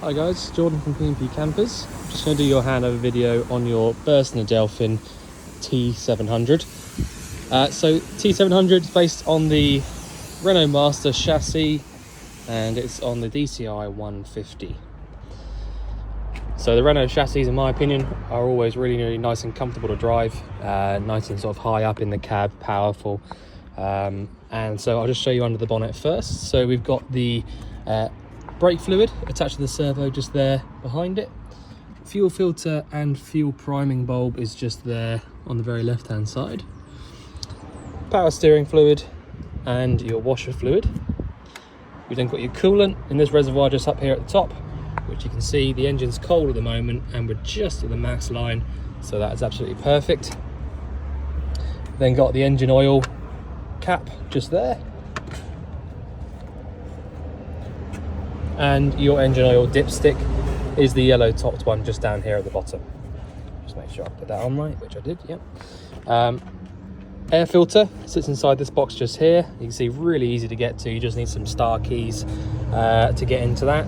Hi guys, Jordan from P&P Campers. I'm just going to do your handover video on your Burstner Delphin T700. So T700 is based on the Renault Master chassis and it's on the DCI 150. So the Renault chassis, in my opinion, are always really nice and comfortable to drive, nice and sort of high up in the cab, powerful. And so I'll just show you under the bonnet first. So we've got the brake fluid attached to the servo just there behind it. Fuel filter and fuel priming bulb is just there on the very left hand side. Power steering fluid and your washer fluid. You've then got your coolant in this reservoir just up here at the top, which you can see the engine's cold at the moment and we're just at the max line, so that is absolutely perfect. Then got the engine oil cap just there, and your engine oil dipstick is the yellow topped one just down here at the bottom. Just make sure I put that on right, which I did. Yep. Air filter sits inside this box just here. You can see really easy to get to. You just need some star keys to get into that.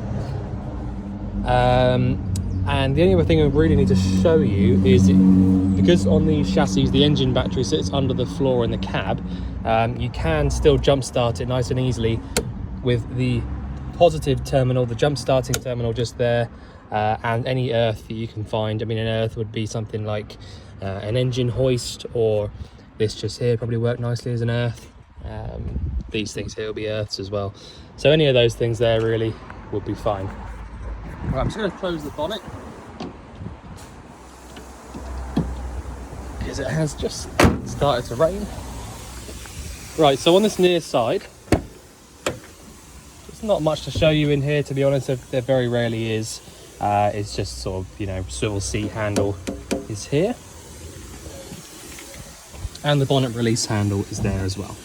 And the only other thing I really need to show you is because on these chassis the engine battery sits under the floor in the cab, you can still jump start it nice and easily with the positive terminal, the jump starting terminal just there, and any earth that you can find. I mean, an earth would be something like an engine hoist, or this just here probably work nicely as an earth. These things here will be earths as well, so any of those things there really would be fine. Right, I'm just going to close the bonnet because it has just started to rain. Right, so on this near side, there's not much to show you in here, to be honest. There very rarely is. It's just sort of, you know, swivel seat handle is here, and the bonnet release handle is there as well.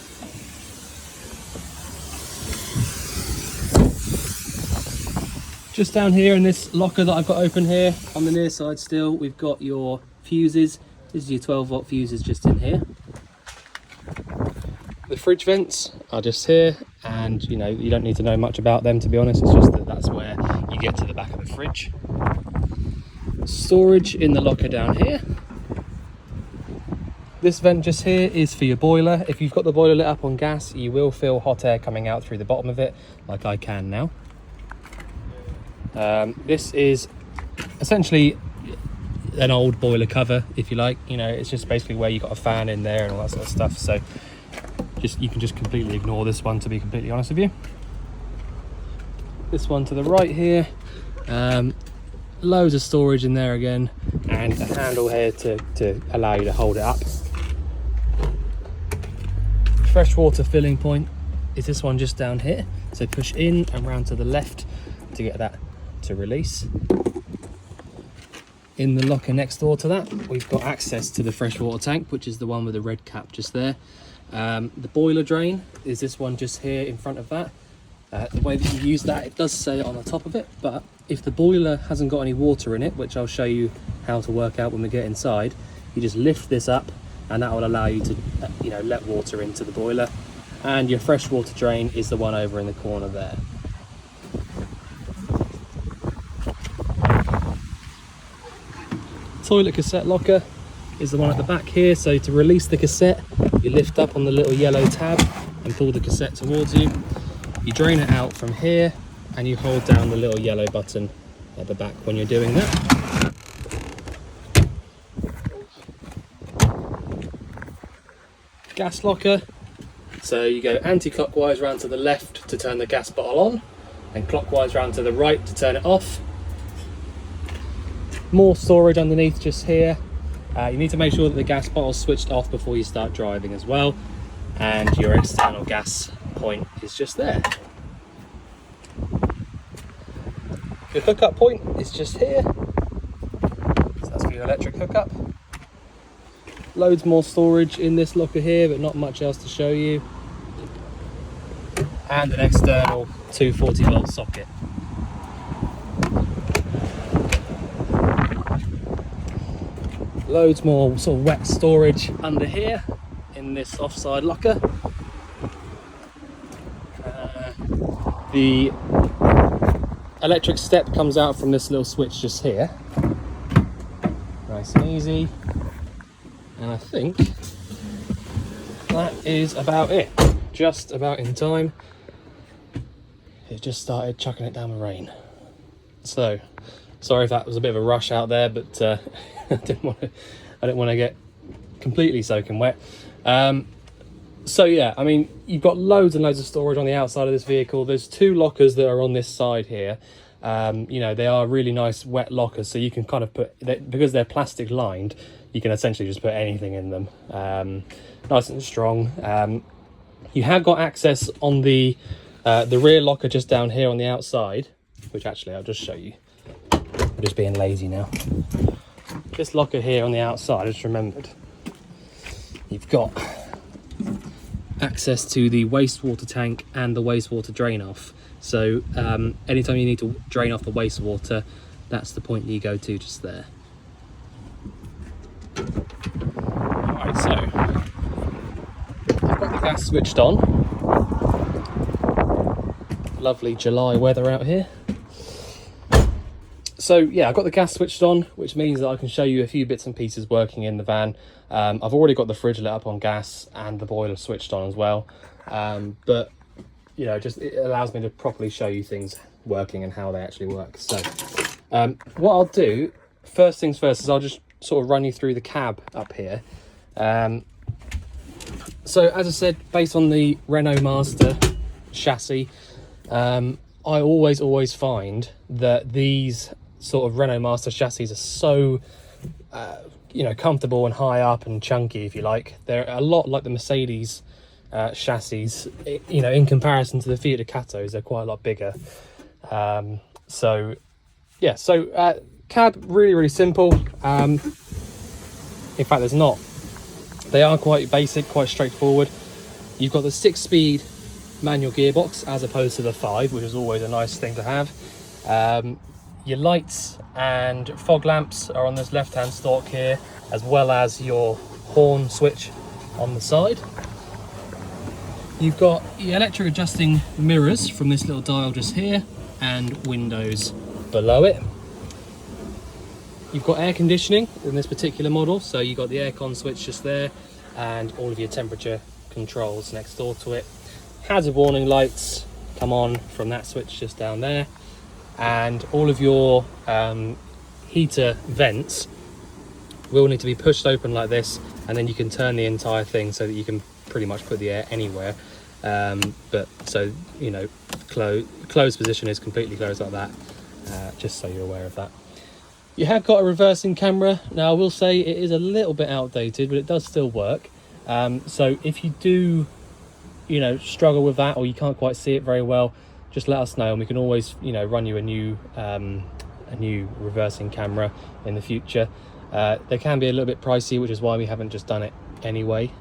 Just down here in this locker that I've got open here, on the near side still, we've got your fuses. This is your 12-volt fuses just in here. The fridge vents are just here, and you know, you don't need to know much about them, to be honest. It's just that that's where you get to the back of the fridge. Storage in the locker down here. This vent just here is for your boiler. If you've got the boiler lit up on gas, you will feel hot air coming out through the bottom of it, like I can now. This is essentially an old boiler cover, if you like. You know, it's just basically where you got a fan in there and all that sort of stuff. So you can just completely ignore this one, to be completely honest with you. This one to the right here, loads of storage in there again, and a handle here to allow you to hold it up. Freshwater filling point is this one just down here, so push in and round to the left to get that to release. In the locker next door to that, we've got access to the freshwater tank, which is the one with the red cap just there. The boiler drain is this one just here in front of that. The way that you use that, it does say it on the top of it, but if the boiler hasn't got any water in it, which I'll show you how to work out when we get inside, you just lift this up and that will allow you to you know, let water into the boiler. And your freshwater drain is the one over in the corner there. Toilet cassette locker is the one at the back here. So to release the cassette, you lift up on the little yellow tab and pull the cassette towards you. You drain it out from here and you hold down the little yellow button at the back when you're doing that. Gas locker. So you go anti-clockwise round to the left to turn the gas bottle on, and clockwise round to the right to turn it off. More storage underneath just here. You need to make sure that the gas bottle's switched off before you start driving as well, and your external gas point is just there. Your hookup point is just here, so that's for your electric hookup. Loads more storage in this locker here, but not much else to show you. And an external 240-volt socket. Loads more sort of wet storage under here in this offside locker. The electric step comes out from this little switch just here. Nice and easy. And I think that is about it. Just about in time. It just started chucking it down with rain. So, sorry if that was a bit of a rush out there, but I didn't want to get completely soaking wet. So yeah, I mean, you've got loads and loads of storage on the outside of this vehicle. There's 2 lockers that are on this side here. You know, they are really nice wet lockers, so you can kind of put, because they're plastic lined, you can essentially just put anything in them. Nice and strong. You have got access on the rear locker just down here on the outside, which actually I'll just show you. I'm just being lazy now. This locker here on the outside, I just remembered, you've got access to the wastewater tank and the wastewater drain off. So anytime you need to drain off the wastewater, that's the point you go to just there. Alright, so I've got the gas switched on. Lovely July weather out here. So yeah, I've got the gas switched on, which means that I can show you a few bits and pieces working in the van. I've already got the fridge lit up on gas and the boiler switched on as well. But you know, just it allows me to properly show you things working and how they actually work. So what I'll do, first things first, is I'll just sort of run you through the cab up here. So as I said, based on the Renault Master chassis, I always find that these sort of Renault Master chassis are so you know, comfortable and high up and chunky, if you like. They're a lot like the Mercedes chassis, you know, in comparison to the Fiat Ducatos. They're quite a lot bigger. So yeah, so cab, really simple. In fact, they are quite basic, quite straightforward. You've got the 6-speed manual gearbox as opposed to the 5, which is always a nice thing to have. Your lights and fog lamps are on this left-hand stalk here, as well as your horn switch on the side. You've got your electric adjusting mirrors from this little dial just here, and windows below it. You've got air conditioning in this particular model, so you've got the aircon switch just there, and all of your temperature controls next door to it. Hazard warning lights come on from that switch just down there, and all of your heater vents will need to be pushed open like this, and then you can turn the entire thing so that you can pretty much put the air anywhere. But so, you know, closed position is completely closed like that, just so you're aware of that. You have got a reversing camera. Now I will say it is a little bit outdated, but it does still work. So if you do, you know, struggle with that, or you can't quite see it very well, just let us know, and we can always, you know, run you a new reversing camera in the future. They can be a little bit pricey, which is why we haven't just done it anyway.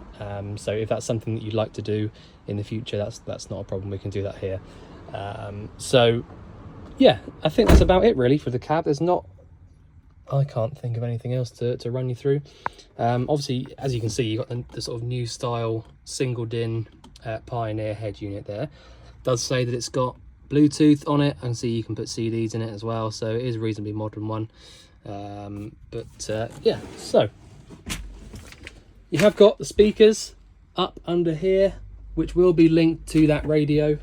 So if that's something that you'd like to do in the future, that's not a problem. We can do that here. So yeah, I think that's about it really for the cab. I can't think of anything else to run you through. Obviously, as you can see, you've got the sort of new style single DIN Pioneer head unit there. It does say that it's got Bluetooth on it, and see you can put CDs in it as well, so it is a reasonably modern one. Yeah, so you have got the speakers up under here, which will be linked to that radio.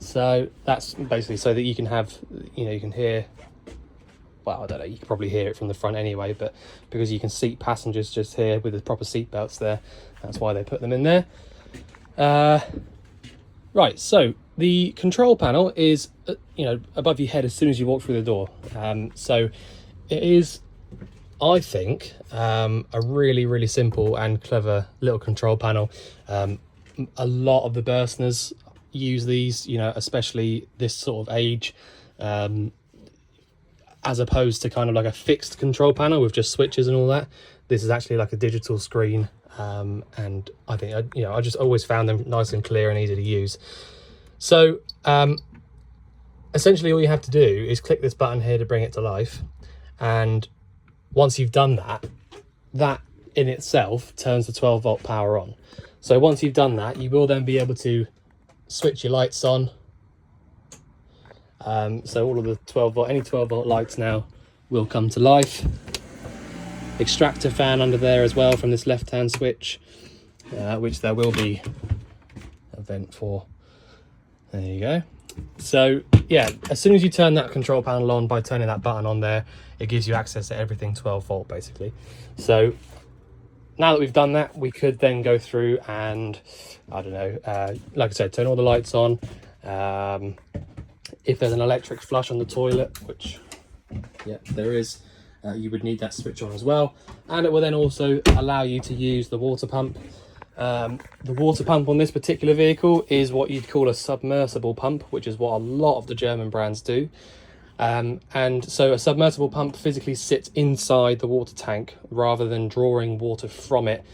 So that's basically so that you can have, you know, you can hear, well, I don't know, you can probably hear it from the front anyway, but because you can seat passengers just here with the proper seat belts there, that's why they put them in there. Right, so the control panel is, you know, above your head as soon as you walk through the door. So it is, I think, a really simple and clever little control panel. A lot of the Burstners use these, you know, especially this sort of age, as opposed to kind of like a fixed control panel with just switches and all that. This is actually like a digital screen, and I think, you know, I just always found them nice and clear and easy to use. So essentially all you have to do is click this button here to bring it to life, and once you've done that, that in itself turns the 12-volt power on. So once you've done that, you will then be able to switch your lights on, So all of the 12 volt, any 12 volt lights now will come to life. Extractor fan under there as well from this left hand switch, which there will be a vent for. There you go. So yeah, as soon as you turn that control panel on by turning that button on there, it gives you access to everything 12 volt basically. So now that we've done that, we could then go through and, I don't know, like I said, turn all the lights on. If there's an electric flush on the toilet, which, yeah, there is, you would need that switch on as well. And it will then also allow you to use the water pump. The water pump on this particular vehicle is what you'd call a submersible pump, which is what a lot of the German brands do. And so a submersible pump physically sits inside the water tank rather than drawing water from it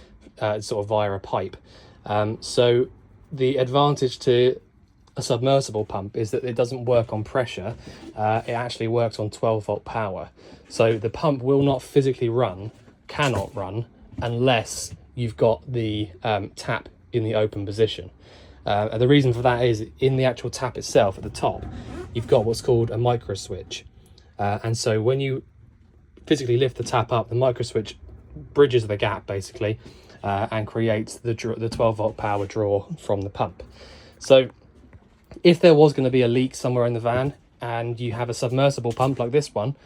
sort of via a pipe. So the advantage to a submersible pump is that it doesn't work on pressure. It actually works on 12 volt power. So the pump will not physically run, cannot run, unless you've got the tap in the open position. And the reason for that is in the actual tap itself at the top, you've got what's called a micro switch. And so when you physically lift the tap up, the micro switch bridges the gap basically and creates the 12 volt power draw from the pump. So if there was going to be a leak somewhere in the van and you have a submersible pump like this one,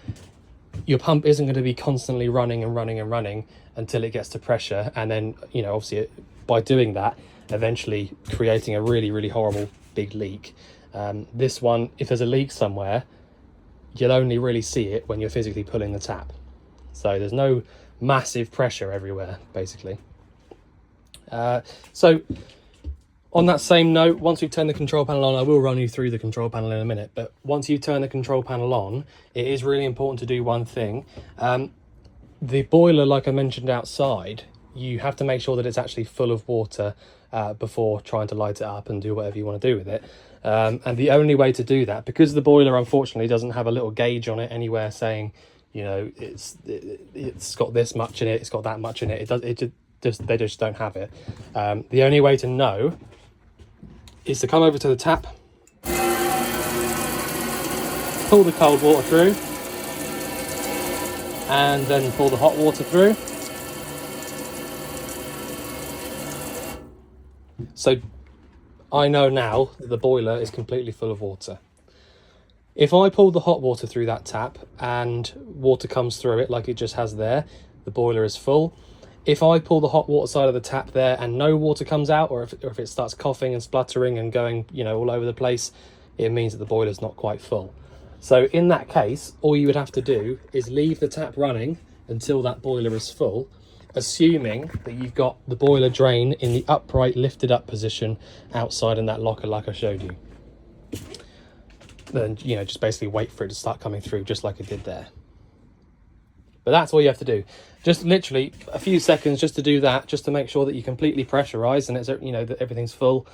your pump isn't going to be constantly running and running and running until it gets to pressure, and then, you know, obviously by doing that, eventually creating a really, really horrible big leak. This one, if there's a leak somewhere, you'll only really see it when you're physically pulling the tap. So there's no massive pressure everywhere, basically. So on that same note, once we've turned the control panel on, I will run you through the control panel in a minute, but once you turn the control panel on, it is really important to do one thing. The boiler, like I mentioned outside, you have to make sure that it's actually full of water before trying to light it up and do whatever you want to do with it. And the only way to do that, because the boiler unfortunately doesn't have a little gauge on it anywhere saying, you know, it's got this much in it, it's got that much in it, they just don't have it. The only way to know is to come over to the tap, pull the cold water through, and then pull the hot water through. So I know now that the boiler is completely full of water. If I pull the hot water through that tap and water comes through it like it just has there, the boiler is full. If I pull the hot water side of the tap there and no water comes out, or if it starts coughing and spluttering and going, you know, all over the place, it means that the boiler's not quite full. So in that case, all you would have to do is leave the tap running until that boiler is full, assuming that you've got the boiler drain in the upright lifted up position outside in that locker like I showed you. Then, you know, just basically wait for it to start coming through just like it did there. But that's all you have to do. Just literally a few seconds just to do that, just to make sure that you completely pressurized and it's, you know, that everything's full.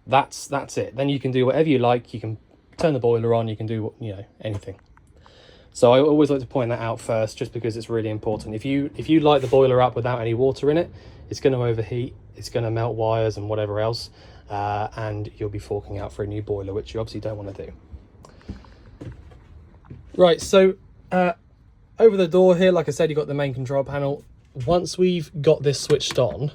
That's it. Then you can do whatever you like. You can turn the boiler on, you can do, you know, anything. So I always like to point that out first, just because it's really important. If you light the boiler up without any water in it, it's going to overheat, it's going to melt wires and whatever else, and you'll be forking out for a new boiler, which you obviously don't want to do. Right, so over the door here, like I said, you've got the main control panel. Once we've got this switched on,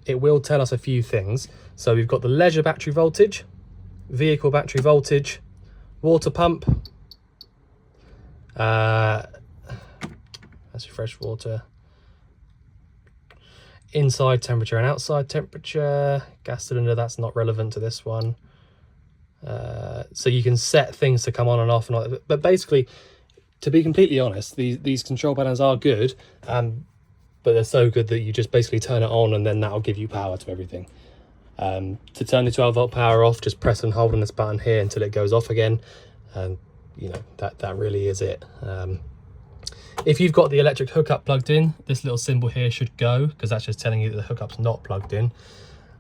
it will tell us a few things. So we've got the leisure battery voltage, vehicle battery voltage, water pump, that's your fresh water, inside temperature and outside temperature, gas cylinder, that's not relevant to this one. So you can set things to come on and off, but basically, to be completely honest, these control panels are good, but they're so good that you just basically turn it on and then that'll give you power to everything. To turn the 12 volt power off, just press and hold on this button here until it goes off again, and you know, that really is it. If you've got the electric hookup plugged in, this little symbol here should go, because that's just telling you that the hookup's not plugged in.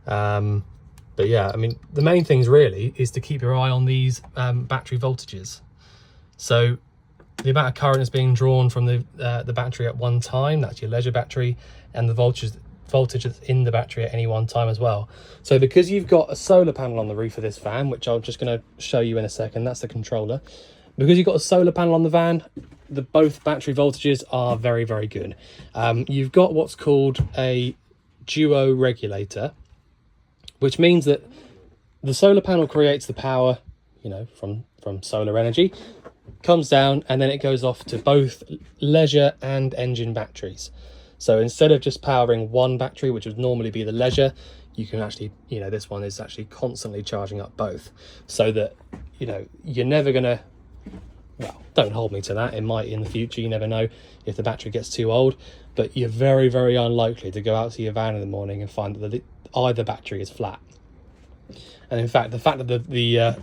But yeah, I mean, the main things really is to keep your eye on these battery voltages. So the amount of current is being drawn from the battery at one time, that's your leisure battery, and the voltage that's in the battery at any one time as well. So because you've got a solar panel on the roof of this van, which I'm just going to show you in a second, that's the controller. Because you've got a solar panel on the van, both battery voltages are very, very good. You've got what's called a duo regulator, which means that the solar panel creates the power, you know, from solar energy, comes down, and then it goes off to both leisure and engine batteries. So instead of just powering one battery, which would normally be the leisure, you can actually, you know, this one is actually constantly charging up both, so that, you know, you're never gonna, well, don't hold me to that, it might in the future, you never know if the battery gets too old, but you're very, very unlikely to go out to your van in the morning and find that either battery is flat. And in fact, the fact that the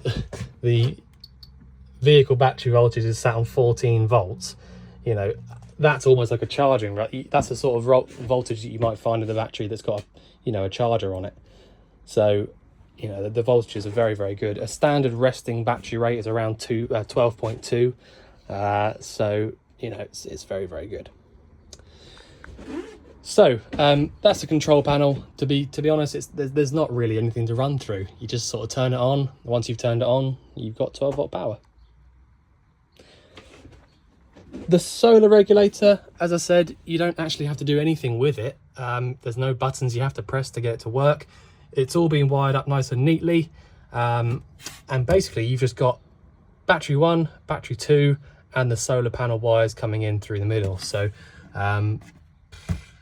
vehicle battery voltage is sat on 14 volts, you know, that's almost like a charging, right? That's the sort of voltage that you might find in the battery that's got, you know, a charger on it. So, you know, the voltages are very, very good. A standard resting battery rate is around 12.2. So, you know, it's very, very good. So that's the control panel. To be honest, there's not really anything to run through. You just sort of turn it on. Once you've turned it on, you've got 12-volt power. The solar regulator, as I said, you don't actually have to do anything with it. There's no buttons you have to press to get it to work. It's all been wired up nice and neatly. And basically you've just got battery 1, battery 2, and the solar panel wires coming in through the middle. So,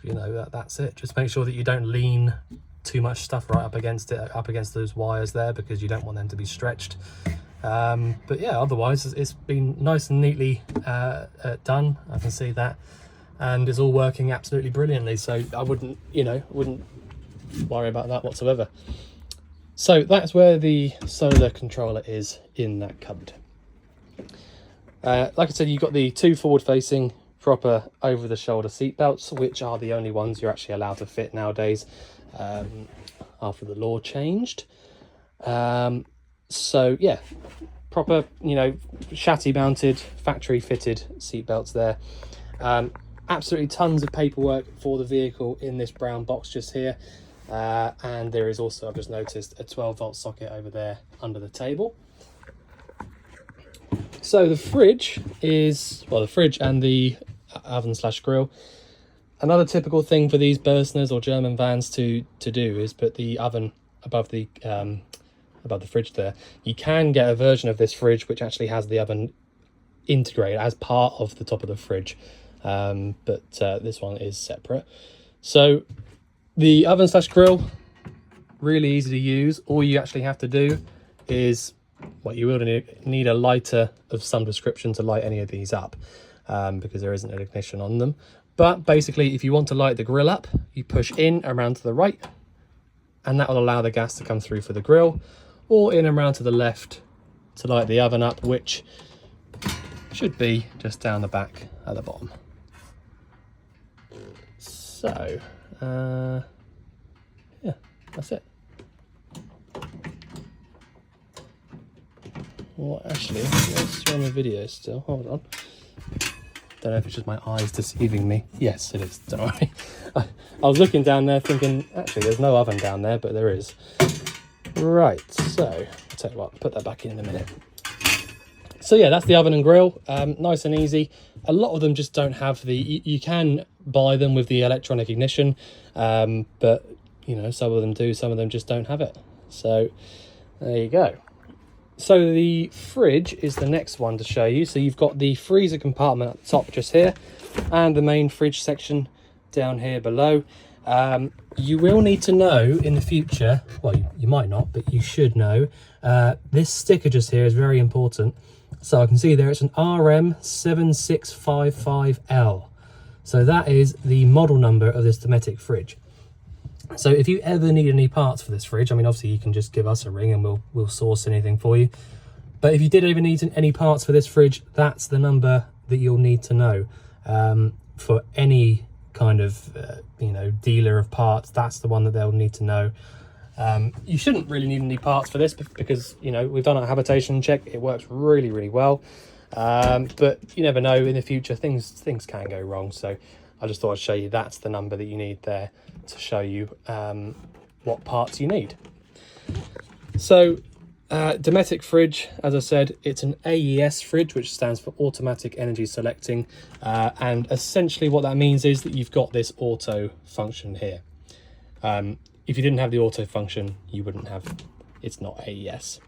you know, that's it. Just make sure that you don't lean too much stuff right up against those wires there, because you don't want them to be stretched. But yeah, otherwise it's been nice and neatly done. I can see that, and it's all working absolutely brilliantly. So I wouldn't worry about that whatsoever. So that's where the solar controller is in that cupboard. Like I said, you've got the 2 forward-facing proper over-the-shoulder seat belts, which are the only ones you're actually allowed to fit nowadays, after the law changed. So yeah, proper, you know, chassis mounted, factory fitted seat belts there. Absolutely tons of paperwork for the vehicle in this brown box just here. And there is also, I've just noticed, a 12-volt socket over there under the table. So the fridge is, well, the fridge and the oven / grill. Another typical thing for these Burstners or German vans to do is put the oven above the fridge there. You can get a version of this fridge which actually has the oven integrated as part of the top of the fridge, but this one is separate. So the oven / grill, really easy to use. All you actually have to do is, well, you will need a lighter of some description to light any of these up, because there isn't an ignition on them. But basically, if you want to light the grill up, you push in around to the right, and that will allow the gas to come through for the grill, or in around to the left to light the oven up, which should be just down the back at the bottom. So yeah, that's it. Well, actually, let's run the video still. Hold on. Don't know if it's just my eyes deceiving me. Yes, it is. Don't worry. I was looking down there thinking, actually, there's no oven down there, but there is. Right, so I'll tell you what, put that back in a minute. So yeah, that's the oven and grill. Nice and easy. A lot of them just don't have the, you can buy them with the electronic ignition, but you know, some of them do, some of them just don't have it. So there you go. So the fridge is the next one to show you. So you've got the freezer compartment at the top just here, and the main fridge section down here below. You will need to know in the future, well, you might not, but you should know, this sticker just here is very important. So I can see there it's an RM7655L. So that is the model number of this Dometic fridge. So if you ever need any parts for this fridge, I mean, obviously you can just give us a ring and we'll source anything for you. But if you did ever need any parts for this fridge, that's the number that you'll need to know. For any kind of, you know, dealer of parts, that's the one that they'll need to know. You shouldn't really need any parts for this because, you know, we've done a habitation check. It works really, really well. But you never know, in the future, things can go wrong. So I just thought I'd show you that's the number that you need there to show you what parts you need. So Dometic fridge, as I said, it's an AES fridge, which stands for automatic energy selecting, and essentially what that means is that you've got this auto function here. If you didn't have the auto function, you wouldn't have, it's not AES.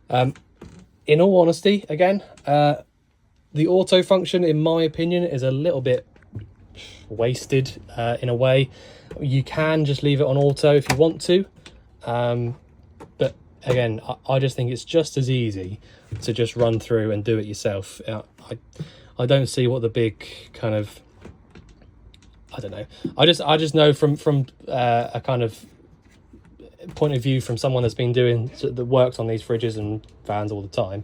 In all honesty, again, the auto function, in my opinion, is a little bit wasted in a way. You can just leave it on auto if you want to, but again, I just think it's just as easy to just run through and do it yourself. I don't see what the big kind of, I don't know. I just know from a kind of point of view from someone that's been doing that works on these fridges and vans all the time.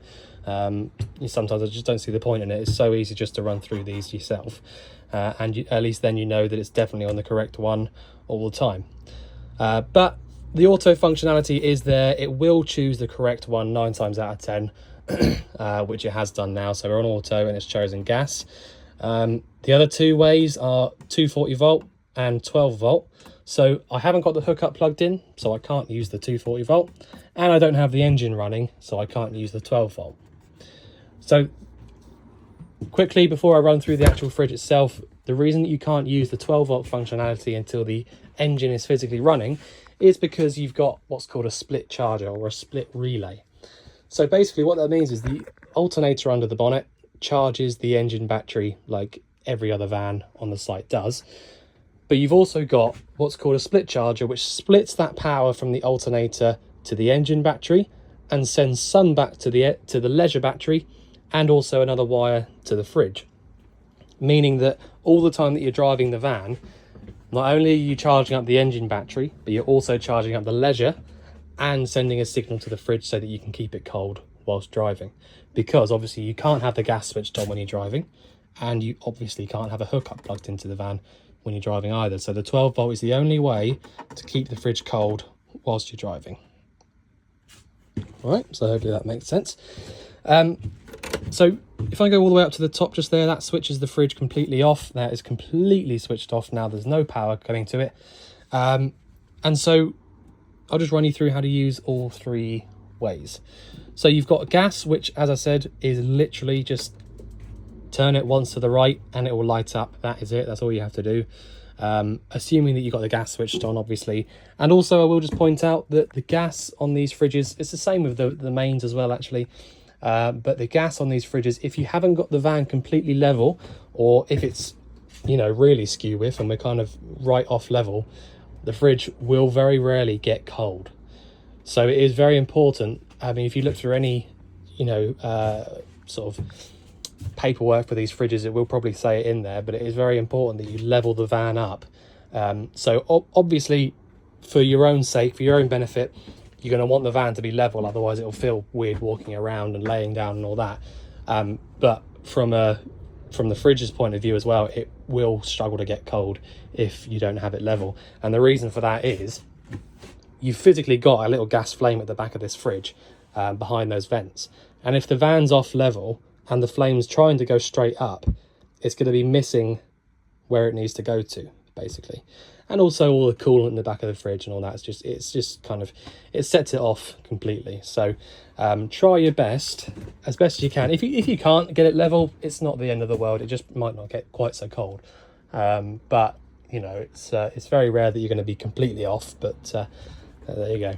Sometimes I just don't see the point in it. It's so easy just to run through these yourself, and at least then you know that it's definitely on the correct one all the time. But the auto functionality is there. It will choose the correct one 9 times out of 10, which it has done now. So we're on auto and it's chosen gas. The other two ways are 240 volt and 12 volt. So I haven't got the hookup plugged in, so I can't use the 240 volt, and I don't have the engine running, so I can't use the 12 volt. So quickly, before I run through the actual fridge itself, the reason that you can't use the 12 volt functionality until the engine is physically running is because you've got what's called a split charger or a split relay. So basically what that means is the alternator under the bonnet charges the engine battery like every other van on the site does. But you've also got what's called a split charger, which splits that power from the alternator to the engine battery and sends some back to the leisure battery, and also another wire to the fridge. Meaning that all the time that you're driving the van, not only are you charging up the engine battery, but you're also charging up the leisure and sending a signal to the fridge so that you can keep it cold whilst driving. Because obviously you can't have the gas switched on when you're driving, and you obviously can't have a hookup plugged into the van when you're driving either. So the 12 volt is the only way to keep the fridge cold whilst you're driving. All right, so hopefully that makes sense. So if I go all the way up to the top just there, that switches the fridge completely off. That is completely switched off now. There's no power coming to it. And so I'll just run you through how to use all three ways. So you've got gas, which, as I said, is literally just turn it once to the right and it will light up. That is it. That's all you have to do. Assuming that you've got the gas switched on, obviously. And also I will just point out that the gas on these fridges, it's the same with the mains as well, actually. But the gas on these fridges, if you haven't got the van completely level, or if it's, you know, really skew with and we're kind of right off level, the fridge will very rarely get cold. So it is very important. I mean, if you look through any, you know, sort of paperwork for these fridges, it will probably say it in there, but it is very important that you level the van up. So obviously, for your own sake, for your own benefit, you're going to want the van to be level, otherwise it'll feel weird walking around and laying down and all that. But from the fridge's point of view as well, it will struggle to get cold if you don't have it level. And the reason for that is you've physically got a little gas flame at the back of this fridge behind those vents. And if the van's off level and the flame's trying to go straight up, it's going to be missing where it needs to go to, basically. And also all the coolant in the back of the fridge and all that, it's just kind of, it sets it off completely. So try your best, as best as you can. If you can't get it level, it's not the end of the world. It just might not get quite so cold. But, you know, it's very rare that you're going to be completely off, but there you go.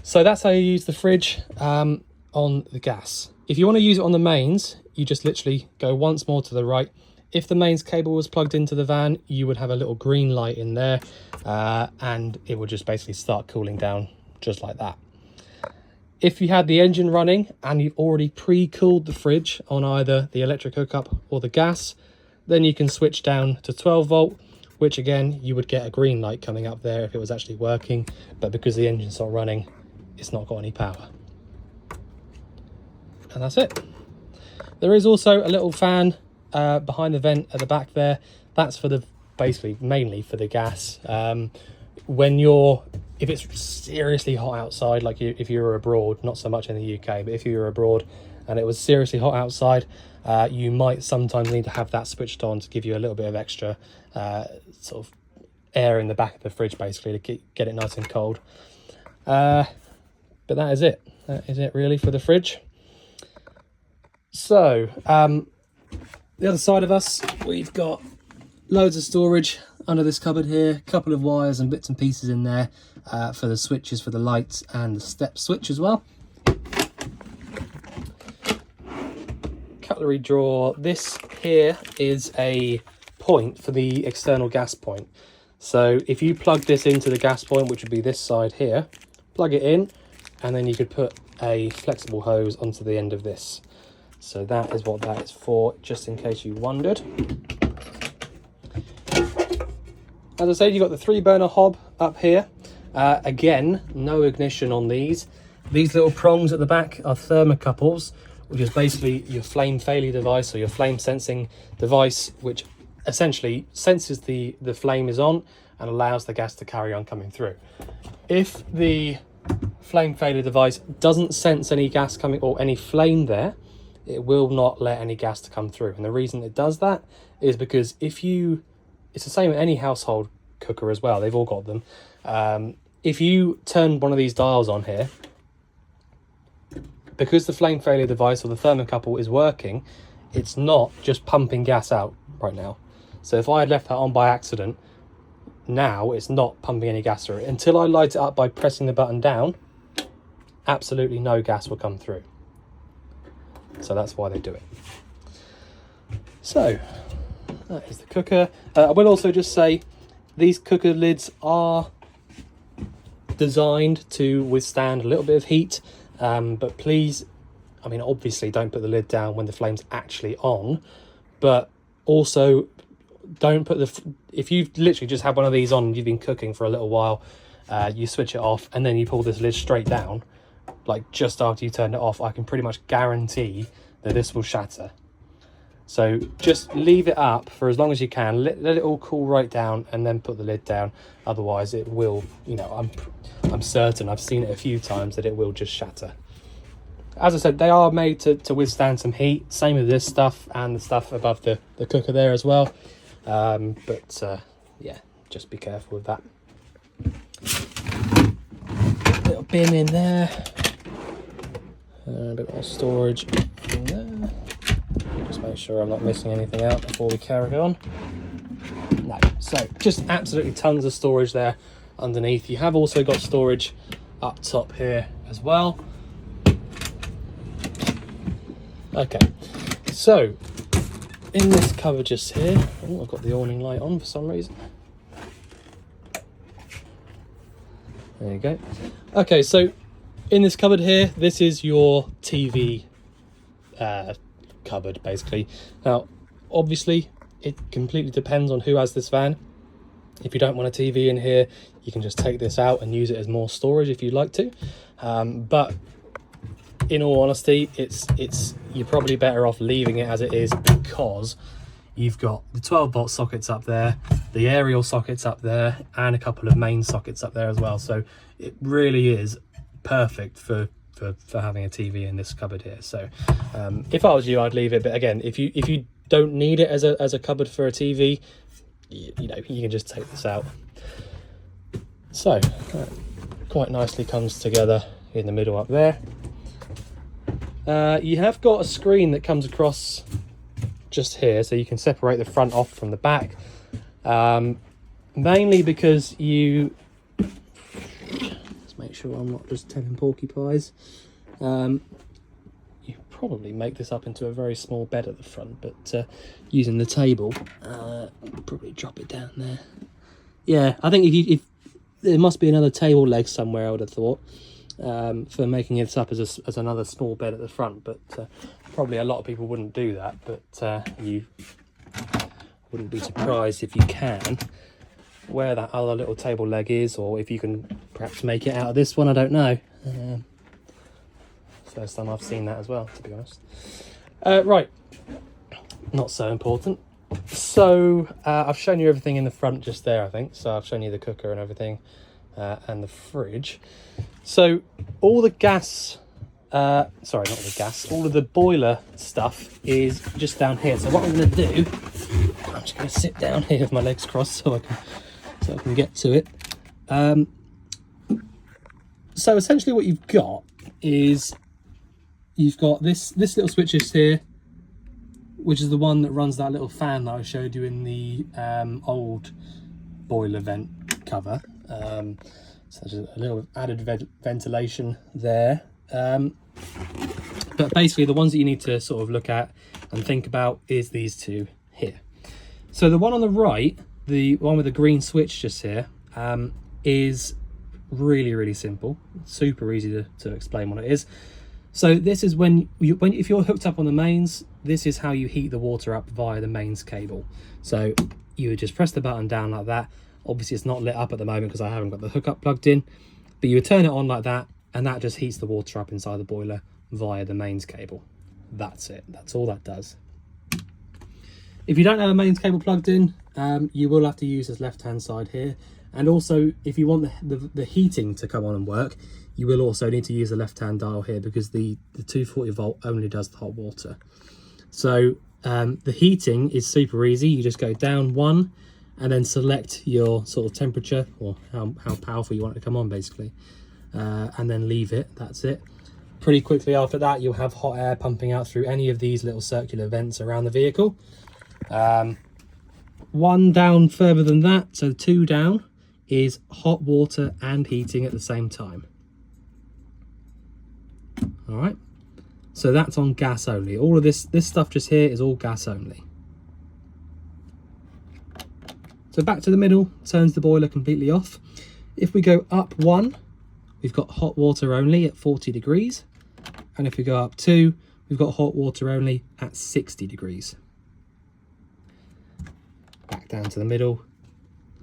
So that's how you use the fridge on the gas. If you want to use it on the mains, you just literally go once more to the right. If the mains cable was plugged into the van, you would have a little green light in there, and it would just basically start cooling down just like that. If you had the engine running and you've already pre-cooled the fridge on either the electric hookup or the gas, then you can switch down to 12 volt, which again, you would get a green light coming up there if it was actually working, but because the engine's not running, it's not got any power. And that's it. There is also a little fan behind the vent at the back there. That's for basically mainly for the gas. If it's seriously hot outside, like if you were abroad, not so much in the UK, but if you were abroad and it was seriously hot outside, you might sometimes need to have that switched on to give you a little bit of extra sort of air in the back of the fridge, basically, to get it nice and cold. But that is it. That is it really for the fridge. So the other side of us, we've got loads of storage under this cupboard here, a couple of wires and bits and pieces in there for the switches for the lights and the step switch as well. Cutlery drawer. This here is a point for the external gas point. So if you plug this into the gas point, which would be this side here, plug it in, and then you could put a flexible hose onto the end of this. So that is what that is for, just in case you wondered. As I said, you've got the 3-burner hob up here. Again, no ignition on these. These little prongs at the back are thermocouples, which is basically your flame failure device or your flame sensing device, which essentially senses the flame is on and allows the gas to carry on coming through. If the flame failure device doesn't sense any gas coming or any flame there, it will not let any gas to come through. And the reason it does that is because it's the same in any household cooker as well, they've all got them. If you turn one of these dials on here, because the flame failure device or the thermocouple is working, it's not just pumping gas out right now. So if I had left that on by accident, now it's not pumping any gas through it. Until I light it up by pressing the button down, absolutely no gas will come through. So that's why they do it. So that is the cooker. I will also just say these cooker lids are designed to withstand a little bit of heat, but please, I mean, obviously don't put the lid down when the flame's actually on, but also don't put if you've literally just had one of these on and you've been cooking for a little while, you switch it off and then you pull this lid straight down, like just after you turned it off, I can pretty much guarantee that this will shatter. So just leave it up for as long as you can, let it all cool right down, and then put the lid down. Otherwise it will, you know, I'm certain, I've seen it a few times, that it will just shatter. As I said, they are made to withstand some heat, same with this stuff and the stuff above the cooker there as well. Yeah, just be careful with that. Little bin in there, a bit more storage in there. Just make sure I'm not missing anything out before we carry on. No, so just absolutely tons of storage there underneath. You have also got storage up top here as well. Okay, so in this cupboard just here, oh, I've got the awning light on for some reason. There you go. Okay, so in this cupboard here, this is your TV cupboard, basically. Now, obviously, it completely depends on who has this van. If you don't want a TV in here, you can just take this out and use it as more storage if you'd like to. But in all honesty, you're probably better off leaving it as it is, because you've got the 12-volt sockets up there, the aerial sockets up there, and a couple of main sockets up there as well. So it really is perfect for having a TV in this cupboard here. So if I was you, I'd leave it. But again, if you don't need it as a cupboard for a TV, you know, you can just take this out. So that quite nicely comes together in the middle up there. You have got a screen that comes across just here, so you can separate the front off from the back, mainly because let's make sure I'm not just telling porcupines. You probably make this up into a very small bed at the front, but using the table, probably drop it down there. Yeah, I think if there must be another table leg somewhere, I would have thought, for making it up as another small bed at the front, but probably a lot of people wouldn't do that. But you wouldn't be surprised if you can, where that other little table leg is, or if you can perhaps make it out of this one. I don't know. First time I've seen that as well, to be honest. Right, not so important. So I've shown you everything in the front just there, I think. So I've shown you the cooker and everything, and the fridge. So all the gas sorry, not the gas, all of the boiler stuff is just down here. So what I'm going to do, I'm just going to sit down here with my legs crossed so I can get to it. So essentially what you've got is you've got this little switch is here, which is the one that runs that little fan that I showed you in the old boiler vent cover. So there's a little added ventilation there. But basically the ones that you need to sort of look at and think about is these two here. So the one on the right, the one with the green switch just here, is really simple. Super easy to explain what it is. So this is if you're hooked up on the mains, this is how you heat the water up via the mains cable. So you would just press the button down like that. Obviously it's not lit up at the moment because I haven't got the hookup plugged in, but you would turn it on like that and that just heats the water up inside the boiler via the mains cable. That's it. That's all that does. If you don't have a mains cable plugged in, you will have to use this left hand side here. And also if you want the heating to come on and work, you will also need to use the left hand dial here because the 240 volt only does the hot water. So the heating is super easy. You just go down one and then select your sort of temperature or how powerful you want it to come on basically, and then leave it. That's it. Pretty quickly after that you'll have hot air pumping out through any of these little circular vents around the vehicle. One down further than that, so two down, is hot water and heating at the same time. All right, so that's on gas only. All of this stuff just here is all gas only. So back to the middle turns the boiler completely off. If we go up one, we've got hot water only at 40 degrees. And if we go up two, we've got hot water only at 60 degrees. Back down to the middle,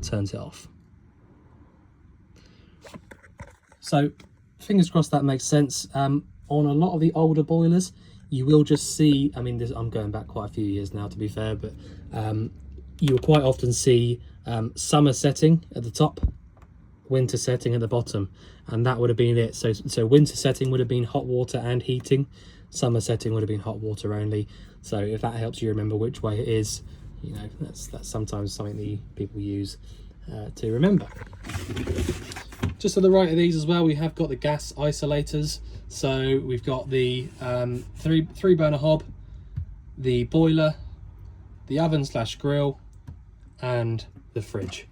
turns it off. So fingers crossed that makes sense. On a lot of the older boilers, you will just see, I mean, I'm going back quite a few years now to be fair, but you will quite often see summer setting at the top, winter setting at the bottom, and that would have been it. So winter setting would have been hot water and heating, summer setting would have been hot water only. So if that helps you remember which way it is, you know, that's sometimes something that people use to remember. Just to the right of these as well, we have got the gas isolators. So we've got the three burner hob, the boiler, the oven / grill, and the fridge.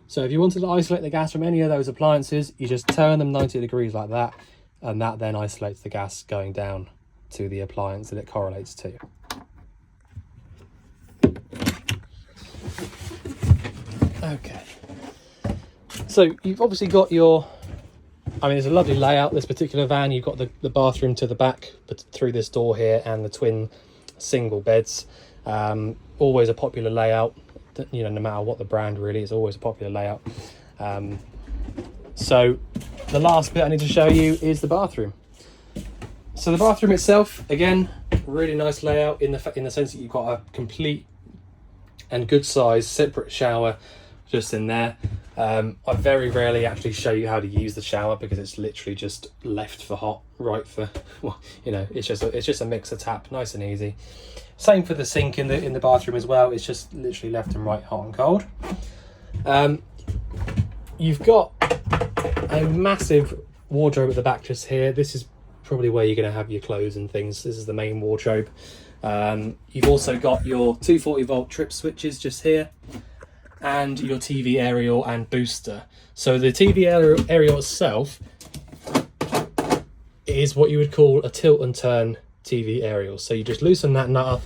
So if you wanted to isolate the gas from any of those appliances, you just turn them 90 degrees like that, and that then isolates the gas going down to the appliance that it correlates to. Okay, so you've obviously got your, I mean, it's a lovely layout, this particular van. You've got the bathroom to the back, but through this door here, and the twin single beds. Always a popular layout, you know, no matter what the brand really, it's always a popular layout. So the last bit I need to show you is the bathroom. So the bathroom itself, again, really nice layout in the sense that you've got a complete and good size separate shower just in there. I very rarely actually show you how to use the shower because it's literally just left for hot, right for, well, you know, it's just a mixer tap, nice and easy. Same for the sink in the bathroom as well. It's just literally left and right, hot and cold. You've got a massive wardrobe at the back just here. This is probably where you're going to have your clothes and things. This is the main wardrobe. You've also got your 240 volt trip switches just here, and your TV aerial and booster. So the TV aerial itself is what you would call a tilt and turn TV aerial. So you just loosen that nut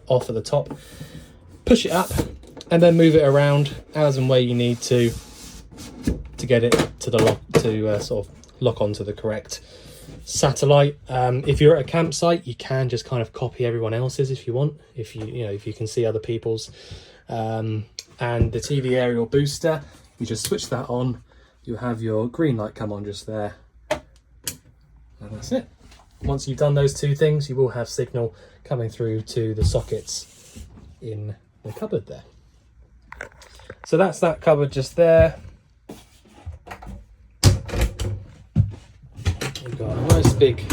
off at the top, push it up, and then move it around as and where you need to get it to the lock, to sort of lock onto the correct satellite. If you're at a campsite, you can just kind of copy everyone else's if you want, if you can see other people's. And the TV aerial booster, you just switch that on, you have your green light come on just there, and that's it. Once you've done those two things, you will have signal coming through to the sockets in the cupboard there. So that's that cupboard just there. We've got a nice big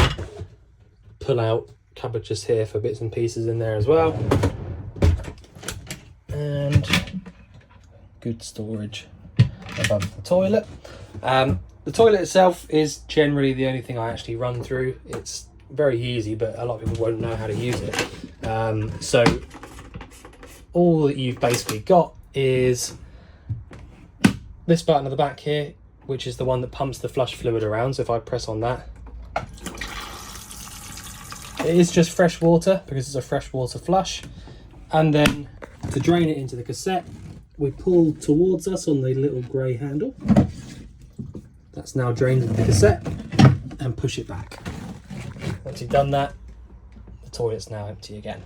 pull out cupboard just here for bits and pieces in there as well. And good storage above the toilet. The toilet itself is generally the only thing I actually run through. It's very easy, but a lot of people won't know how to use it. So all that you've basically got is this button at the back here, which is the one that pumps the flush fluid around. So if I press on that, it is just fresh water because it's a fresh water flush. And then to drain it into the cassette, we pull towards us on the little grey handle. That's now drained into the cassette, and push it back. Once you've done that, the toilet's now empty again.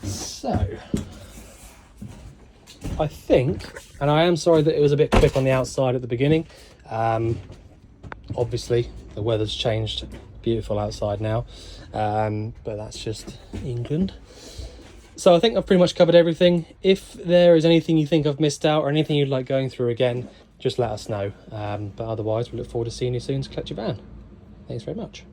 So, I think, and I am sorry that it was a bit quick on the outside at the beginning. Obviously, the weather's changed. Beautiful outside now, but that's just England. So I think I've pretty much covered everything. If there is anything you think I've missed out or anything you'd like going through again, just let us know. But otherwise, we look forward to seeing you soon to collect your van. Thanks very much.